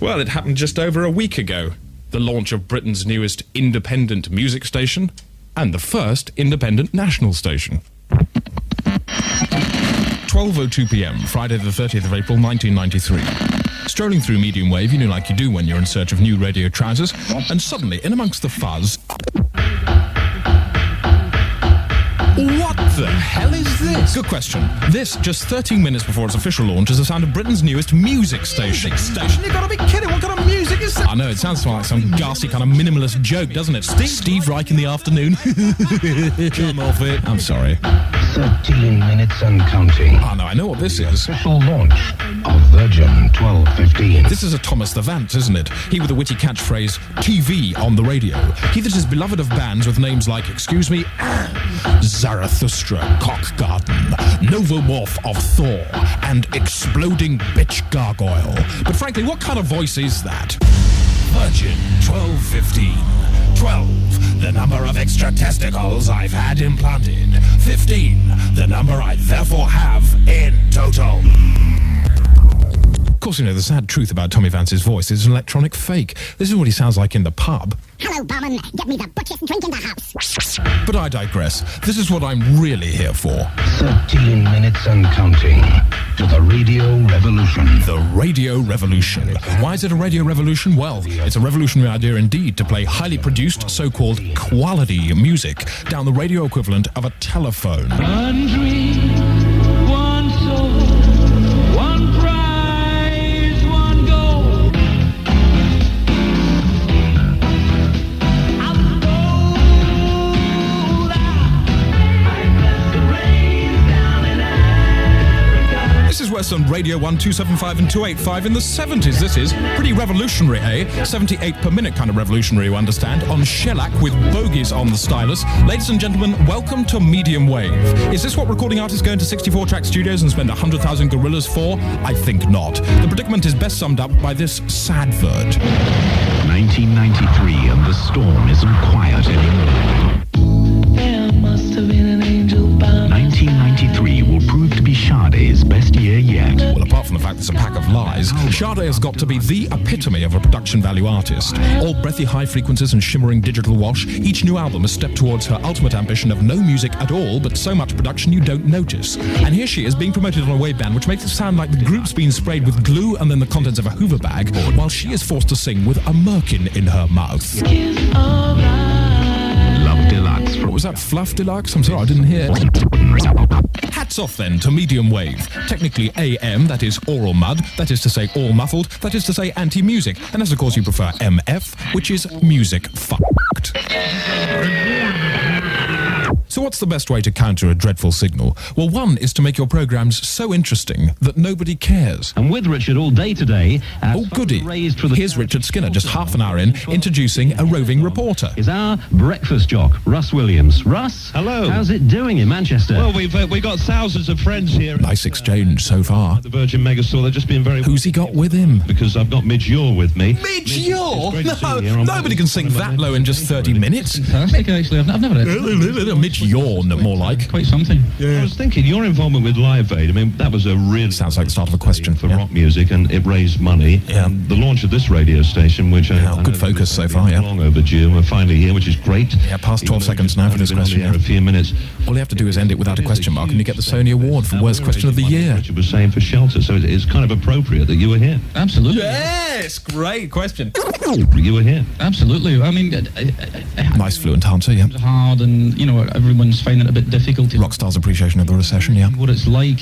Well, it happened just over a week ago. The launch of Britain's newest independent music station and the first independent national station. 12:02 p.m, Friday the 30th of April, 1993. Strolling through medium wave, you know, like you do when you're in search of new radio trousers, and suddenly, in amongst the fuzz... What the hell is this? Good question. This, just 13 minutes before its official launch, is the sound of Britain's newest music station. You gotta be kidding, what kind of music is that? I know, it sounds like some ghastly kind of minimalist joke, doesn't it? Steve Reich in the afternoon. Come off it. I'm sorry. 13 minutes and counting. Oh no, I know what this is. Official launch of Virgin 1215. This is a Thomas the Vant, isn't it? He with the witty catchphrase, TV on the radio. He that is beloved of bands with names like, excuse me, Zarathustra, Cockgarden, Novomorph of Thor, and Exploding Bitch Gargoyle. But frankly, what kind of voice is that? Virgin 1215. 12, the number of extra testicles I've had implanted. 15, the number I therefore have in total. Of course, you know, the sad truth about Tommy Vance's voice is an electronic fake. This is what he sounds like in the pub. Hello, barman. Get me the butchest drink in the house. But I digress. This is what I'm really here for. 13 minutes and counting to the radio revolution. The radio revolution. Why is it a radio revolution? Well, it's a revolutionary idea indeed to play highly produced, so-called quality music down the radio equivalent of a telephone. One dream, one soul, one prize, one goal. I'm sold out. I bless the rain down in Africa. This is where some Radio 1, 275 and 285 in the 70s. This is pretty revolutionary, eh? 78 per minute kind of revolutionary, you understand, on shellac with bogies on the stylus. Ladies and gentlemen, welcome to Medium Wave. Is this what recording artists go into 64-track studios and spend 100,000 gorillas for? I think not. The predicament is best summed up by this sad vert. 1993 and the storm isn't quiet anymore. There must have been an angel bound. 1993 will prove to be Sade's best year yet. Well, apart from the fact it's a pack of lies, Sade has got to be the epitome of a production value artist. All breathy high frequencies and shimmering digital wash, each new album is a step towards her ultimate ambition of no music at all, but so much production you don't notice. And here she is being promoted on a wave band, which makes it sound like the group's been sprayed with glue and then the contents of a Hoover bag, while she is forced to sing with a merkin in her mouth. Kiss alright. Love Deluxe What from was that, Fluff Deluxe? I'm sorry, I didn't hear. Hats off then to Medium Wave. Technically AM, that is oral mud, that is to say all muffled, that is to say anti-music, and as of course you prefer MF, which is music fucked. So what's the best way to counter a dreadful signal? Well, one is to make your programs so interesting that nobody cares. And with Richard all day today, Oh, goody. Here's Richard Skinner, just half an hour in, introducing a roving reporter. is our breakfast jock, Russ Williams. Russ, Hello. how's it doing in Manchester? Well, we've got thousands of friends here. Nice exchange so far. The Virgin Megastore, they've just been very... Who's he got with him? Because I've got Midge Ure with me. Midge Ure? It's great to see No, you here on nobody can sing that low in just 30 minutes. Fantastic, actually. I've never heard it. Midge Yawn, more like. Quite something. I was thinking, your involvement with Live Aid, I mean, that was a really... Sounds like the start of a question. For Yeah. rock music, and it raised money. Yeah. And the launch of this radio station, which I good know focus so has far, been yeah. long overdue, and we're finally here, which is great. Yeah, past 12 seconds now for this Even though question, we've been on the air yeah. a few minutes. All you have to do is end it without a question mark and you get the Sony Award for Worst Question of the Year. Richard was saying for shelter, so it's kind of appropriate that you were here. Absolutely. Yes, great question. You were here. Absolutely. I mean, Nice fluent answer, yeah. it's hard and, you know, everyone's finding it a bit difficult. Rockstar's appreciation of the recession, yeah. What it's like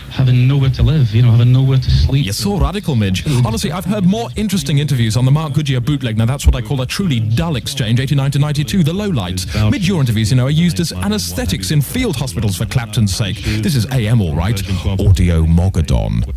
having nowhere to live, you know, having nowhere to sleep. You're so radical, Midge. Honestly, I've heard more interesting interviews on the Mark Goodyear bootleg. Now, that's what I call a truly dull exchange, 89 to 92, the lowlights. Midge, your interviews, you know, are used as anaesthetics in field hospitals for Clapton's sake. This is AM, all right. Audio Mogadon.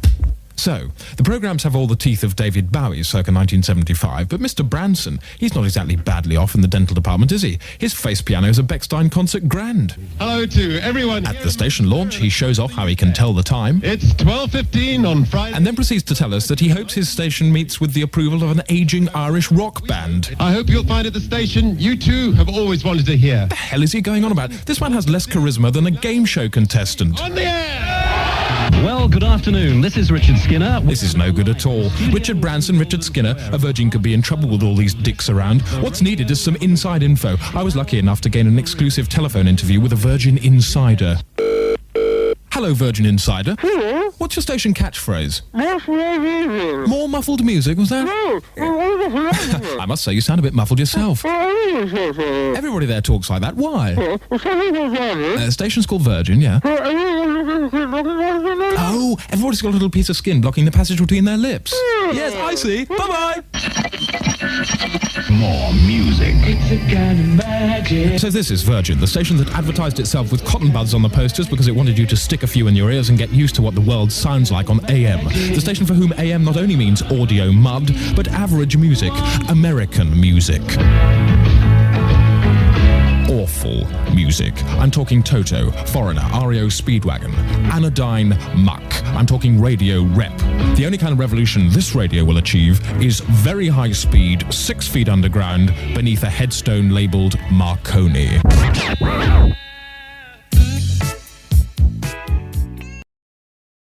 So, the programmes have all the teeth of David Bowie circa 1975, but Mr. Branson, he's not exactly badly off in the dental department, is he? His face piano is a Bechstein concert grand. Hello to everyone. At the station launch, he shows off how he can tell the time, It's 12:15 on Friday. and then proceeds to tell us that he hopes his station meets with the approval of an ageing Irish rock band. I hope you'll find at the station you too have always wanted to hear. What the hell is he going on about? This man has less charisma than a game show contestant. On the air! Well, good afternoon. This is Richard Skinner. This is no good at all. Richard Branson, Richard Skinner. A virgin could be in trouble with all these dicks around. What's needed is some inside info. I was lucky enough to gain an exclusive telephone interview with a Virgin Insider. Hello, Virgin Insider. Hello? What's your station catchphrase? More More muffled music, was that? I must say, you sound a bit muffled yourself. Everybody there talks like that. Why? Station's called Virgin, yeah. Oh, everybody's got a little piece of skin blocking the passage between their lips. Yes, I see. Bye-bye. More music. It's a kind of magic. So this is Virgin, the station that advertised itself with cotton buds on the posters because it wanted you to stick a few in your ears and get used to what the world sounds like on AM. The station for whom AM not only means audio mud, but average music, American music. Awful music. I'm talking Toto, Foreigner, REO Speedwagon, Anodyne Muck. I'm talking radio rep. The only kind of revolution this radio will achieve is very high speed, 6 feet underground, beneath a headstone labelled Marconi.